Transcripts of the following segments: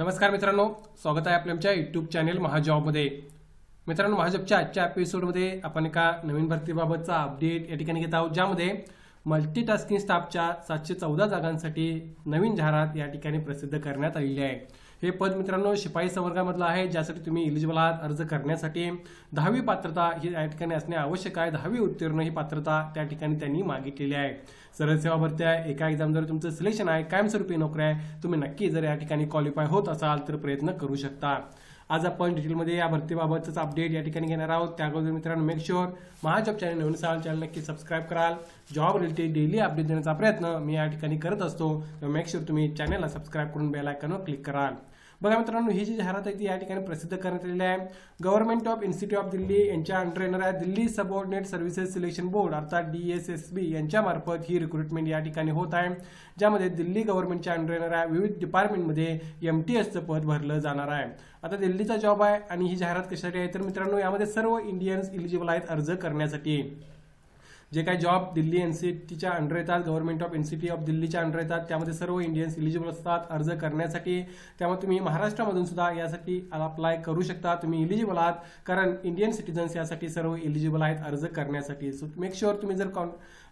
नमस्कार मित्रांनो, स्वागत आहे आपल्या आमच्या यूट्यूब चॅनेल महाजॉबमध्ये। मित्रांनो, महाजॉबच्या आजच्या एपिसोडमध्ये आपण एका नवीन भरतीबाबतचा अपडेट या ठिकाणी घेत आहोत, ज्यामध्ये मल्टीटास्किंग स्टाफच्या 714 जागांसाठी नवीन जाहिरात या ठिकाणी प्रसिद्ध करण्यात आलेली आहे। हे पद मित्रांनो शिपाई संवर्गामधलं आहे, ज्यासाठी तुम्ही एलिजिबल आहात। अर्ज करण्यासाठी 10वी पात्रता ही या ठिकाणी असणे आवश्यक आहे। 10वी उत्तीर्ण ही पात्रता त्या ठिकाणी त्यांनी मागितलेली आहे। सरळ सेवा भरती आहे, एका एक्झामद्वारे तुमचं सिलेक्शन आहे, कायमस्वरूपी नोकरी आहे। तुम्ही नक्की जर या ठिकाणी क्वालिफाय होत असाल तर प्रयत्न करू शकता। आज आपण डिटेलमध्ये या भरतीबाबतचा अपडेट या ठिकाणी घेणार आहोत। त्याअगोदर मित्रांनो, मेक शुअर महाजॉब चॅनल नवीन असाल चॅनल नक्की सबस्क्राईब कराल। जॉब रिलेटेड डेली अपडेट देण्याचा प्रयत्न मी या ठिकाणी करत असतो, तर मेक शुअर तुम्ही चॅनलला सबस्क्राईब करून बेल आयकॉनवर क्लिक कराल। बघा मित्रांनो, ही जी जाहिरात आहे ती या ठिकाणी प्रसिद्ध करण्यात आलेली आहे। Government of institute of Delhi यांच्या अंडर येणाऱ्या Delhi subordinate services selection board अर्थात DSSB यांच्या मार्फत ही रिक्रुटमेंट या ठिकाणी होत आहे, ज्यामध्ये दिल्ली गव्हर्नमेंटच्या अंडर येणाऱ्या विविध डिपार्टमेंटमध्ये MTSचं पद भरलं जाणार आहे। आता दिल्लीचा जॉब आहे आणि ही जाहिरात कशासाठी आहे तर मित्रांनो, यामध्ये सर्व इंडियन्स एलिजिबल आहेत अर्ज करण्यासाठी। जे काही जॉब दिल्ली NCTच्या अंडर येतात, गव्हर्नमेंट ऑफ इन्स्टिट्यूट ऑफ दिल्लीच्या अंडर येतात, त्यामध्ये सर्व इंडियन्स एलिजिबल असतात अर्ज करण्यासाठी। त्यामुळे तुम्ही महाराष्ट्रामधून सुद्धा यासाठी अप्लाय करू शकता। तुम्ही एलिजिबल आहात, कारण इंडियन सिटीजन्स यासाठी सर्व एलिजिबल आहेत अर्ज करण्यासाठी। सो मेक शुअर तुम्ही जर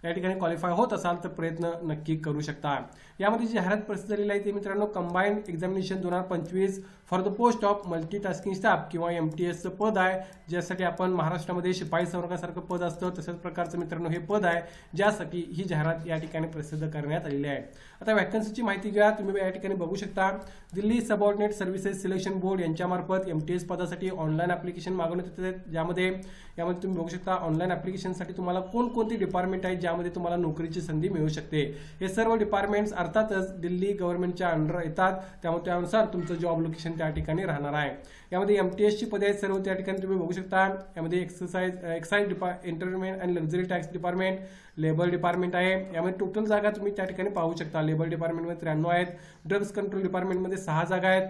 या ठिकाणी क्वालिफाय होत असाल तर प्रयत्न नक्की करू शकता। यामध्ये जी जाहिरात प्रसिद्ध झालेली आहे ती मित्रांनो combined examination 2025 for the post of multitasking staff किंवा MTSचं पद आहे, ज्यासाठी आपण महाराष्ट्रामध्ये शिपाई संवर्गासारखं पद असतं तशाच प्रकारचं मित्रांनो हे पद आहे, ज्यासाठी ही जाहिरात या ठिकाणी प्रसिद्ध करण्यात आलेली आहे। आता वॅकन्सीची माहिती घ्या, तुम्ही या ठिकाणी बघू शकता। Delhi subordinate services selection board यांच्यामार्फत MTS पदासाठी ऑनलाईन ऍप्लिकेशन मागवण्यात येते, यामध्ये तुम्ही बघू शकता ऑनलाईन ऍप्लिकेशनसाठी तुम्हाला कोणकोणती डिपार्टमेंट आहेत ज्यामध्ये तुम्हाला नोकरीची संधी मिळू शकते। हे सर्व डिपार्टमेंट्स अर्थातच दिल्ली गव्हर्नमेंटच्या अंडर येतात, त्यामुळे त्यानुसार तुमचं जॉब लोकेशन त्या ठिकाणी राहणार आहे। यामध्ये MTSची पदे आहेत सर्व त्या ठिकाणी तुम्ही बघू शकता। यामध्ये excise entertainment and luxury tax department, labour department आहे। यामध्ये टोटल जागा तुम्ही त्या ठिकाणी पाहू शकता। लेबर डिपार्टमेंटमध्ये 93 आहेत, ड्रग्स कंट्रोल डिपार्टमेंटमध्ये 6 जागा आहेत,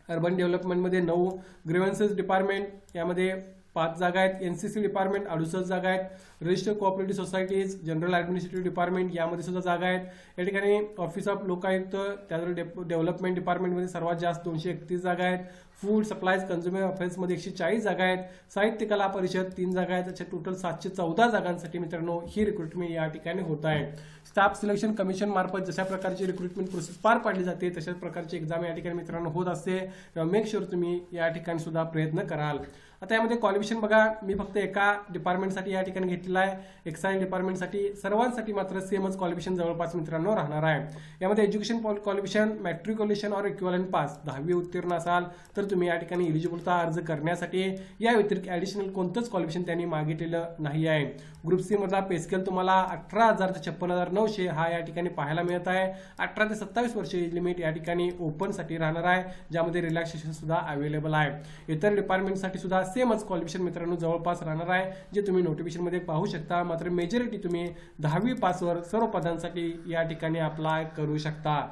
अर्बन डेव्हलपमेंटमध्ये 9, ग्रीव्हन्सेस डिपार्टमेंट यामध्ये 5 जागा आहेत, NCC डिपार्टमेंट 68 जागा आहेत, registered cooperative societies, general administrative department यामध्ये सुद्धा जागा आहेत। या ठिकाणी ऑफिस ऑफ लोकायुक्त, त्यानंतर डेव्हलपमेंट डिपार्टमेंटमध्ये सर्वात जास्त 231 जागा आहेत, फूड सप्लायज कन्झ्युमर अफेअर्समध्ये 140 जागा आहेत, साहित्य कला परिषद 3 जागा आहेत। अशा टोटल 714 जागांसाठी मित्रांनो ही रिक्रुटमेंट या ठिकाणी होत आहे। स्टाफ सिलेक्शन कमिशन मार्फत जशा प्रकारची रिक्रुटमेंट प्रोसेस पार पाडली जाते तशाच प्रकारची एक्झाम या ठिकाणी मित्रांनो होत असते, तेव्हा मेक शुअर तुम्ही या ठिकाणी सुद्धा प्रयत्न कराल। आता यामध्ये क्वालिफिकेशन बघा, मी फक्त एका डिपार्टमेंटसाठी या ठिकाणी घेतलेला आहे, एक्साइज डिपार्टमेंटसाठी। सर्वांसाठी मात्र सेमच क्वालिफिकेशन जवळपास मित्रांनो राहणार आहे। यामध्ये एज्युकेशन क्वालिफिकेशन मॅट्रिक्युलेशन और इक्विव्हॅलंट पास 10वी उत्तीर्ण असाल तर तुम्ही या ठिकाणी एलिजिबलता अर्ज करण्यासाठी। या व्यतिरिक्त ऍडिशनल कोणतंच क्वालिफिकेशन त्यांनी मागितलेलं नाही आहे। ग्रुप C मधला पे स्केल तुम्हाला 18,000 ते 56,900 हा या ठिकाणी पाहायला मिळत आहे। 18 ते 27 वर्ष एज लिमिट या ठिकाणी ओपनसाठी राहणार आहे, ज्यामध्ये रिलॅक्सेशन सुद्धा अवेलेबल आहे। इतर डिपार्टमेंटसाठी सुद्धा सेमच क्वालिफिकेशन मित्रांनो जवळपास राहणार आहे, जे तुम्ही नोटिफिकेशनमध्ये पाहू शकता। मात्र मेजॉरिटी तुम्ही 10वी पासवर सर्व पदांसाठी या ठिकाणी अप्लाय करू शकता।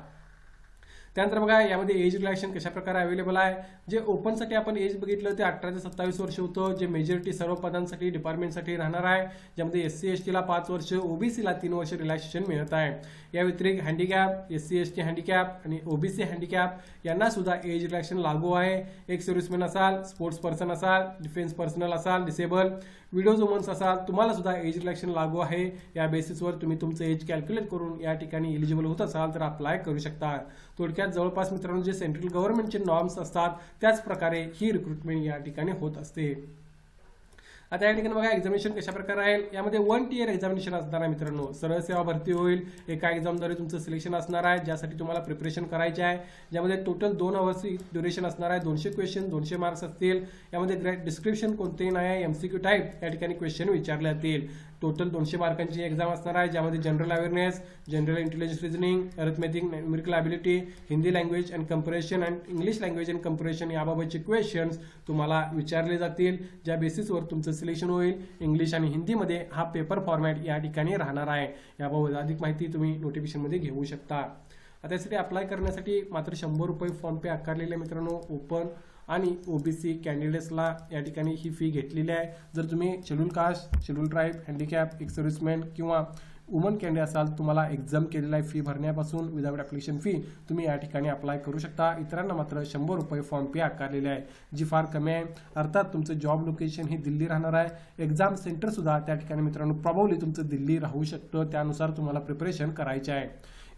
त्यानंतर बघा, यामध्ये एज रिलॅक्सेशन कशा प्रकारे अवेलेबल आहे। जे ओपनसाठी आपण एज बघितलं ते 18 ते 27 वर्ष होतं, जे मेजॉरिटी सर्व पदांसाठी डिपार्टमेंटसाठी राहणार आहे, ज्यामध्ये SC ST ला 5 वर्ष, OBC ला 3 वर्ष रिलॅक्सेशन मिळत आहे। या व्यतिरिक्त हँडिकॅप, SC ST हँडिकॅप आणि OBC हँडिकॅप यांना सुद्धा एज रिलॅक्सेशन लागू आहे। एक सर्व्हिसमॅन असाल, स्पोर्ट्स पर्सन असाल, डिफेन्स पर्सनल असाल, डिसेबल, विडोज वुमन्स असाल, तुम्हाला सुद्धा एज रिलॅक्सेशन लागू आहे। या बेसिसवर तुम्ही तुमचं एज कॅल्क्युलेट करून या ठिकाणी एलिजिबल होत असाल तर अप्लाय करू शकता। थोडक्यात जवळपास मित्रांनो जे सेंट्रल गव्हर्नमेंटचे नॉर्म्स असतात त्याच प्रकारे ही रिक्रुटमेंट या ठिकाणी होत असते। आता या ठिकाणी बघा, एक्झामिनेशन कशा प्रकारे आहे। यामध्ये 1 टियर एक्झामिनेशन असणार आहे मित्रांनो। सरळ सेवा भरती होईल, एका एक्झामद्वारे तुमचं सिलेक्शन असणार आहे, ज्यासाठी तुम्हाला प्रिपरेशन करायचे आहे, ज्यामध्ये टोटल 2 अवर्सची ड्युरेशन असणार आहे। 200 क्वेश्चन, 200 मार्क्स असतील। यामध्ये डिस्क्रिप्शन कोणतेही नाही आहे, MCQ टाईप या ठिकाणी क्वेश्चन विचारले जातील। टोटल 200 मार्कांची एक्झाम असणार आहे, ज्यामध्ये general awareness, general intelligence reasoning, arithmetic, numerical ability, Hindi language and compression and English language and compression याबाबतचे क्वेश्चन्स तुम्हाला विचारले जातील, ज्या बेसिसवर तुमचं सिलेक्शन होईल। इंग्लिश आणि हिंदीमध्ये हा पेपर फॉर्मॅट या ठिकाणी राहणार आहे। याबाबत अधिक माहिती तुम्ही नोटिफिकेशनमध्ये घेऊ शकता। आता यासाठी अप्लाय करण्यासाठी मात्र 100 रुपये फॉर्म पे आकारलेले मित्रांनो ओपन आणि OBC कॅन्डिडेट्सला या ठिकाणी ही फी घेतलेली आहे। जर तुम्ही schedule caste, schedule tribe, handicap, ex serviceman किंवा वुमन कॅन्डिडेट असाल, तुम्हाला एक्झाम केलेला आहे, फी भरण्यापासून विदाउट ॲप्लिकेशन फी तुम्ही या ठिकाणी अप्लाय करू शकता. इतरांना मात्र 100 रुपये फॉर्म फी आकारलेली आहे, जी फार कमी आहे. अर्थात तुमचं जॉब लोकेशन ही दिल्ली राहणार आहे. एक्झाम सेंटर सुद्धा त्या ठिकाणी मित्रांनो प्रॉब्ली तुमचं दिल्ली राहू शकतं. त्यानुसार तुम्हाला प्रिपरेशन करायचे आहे.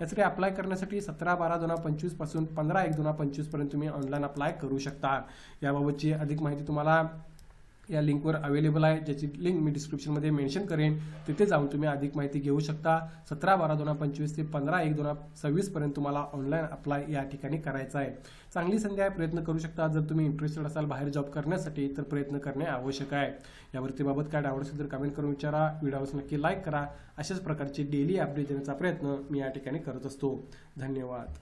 यासाठी अप्लाय करण्यासाठी 17/12/2025 पासून 15/1/2025 पर्यंत तुम्ही ऑनलाईन अप्लाय करू शकता. याबाबतची अधिक माहिती तुम्हाला या लिंकवर अवेलेबल आहे, ज्याची लिंक मी डिस्क्रिप्शनमध्ये मेन्शन करेन. तिथे जाऊन तुम्ही अधिक माहिती घेऊ शकता. 17/12/2025 ते 15/1/2026 पर्यंत तुम्हाला ऑनलाईन अप्लाय या ठिकाणी करायचा आहे. चांगली संधी आहे, प्रयत्न करू शकता. जर तुम्ही इंटरेस्टेड असाल बाहेर जॉब करण्यासाठी तर प्रयत्न करणे आवश्यक आहे. यावरती बाबत काय डाऊट असेल तर कमेंट करून विचारा. व्हिडिओस नक्की लाईक करा. अशाच प्रकारचे डेली अपडेट देण्याचा प्रयत्न मी या ठिकाणी करत असतो. धन्यवाद.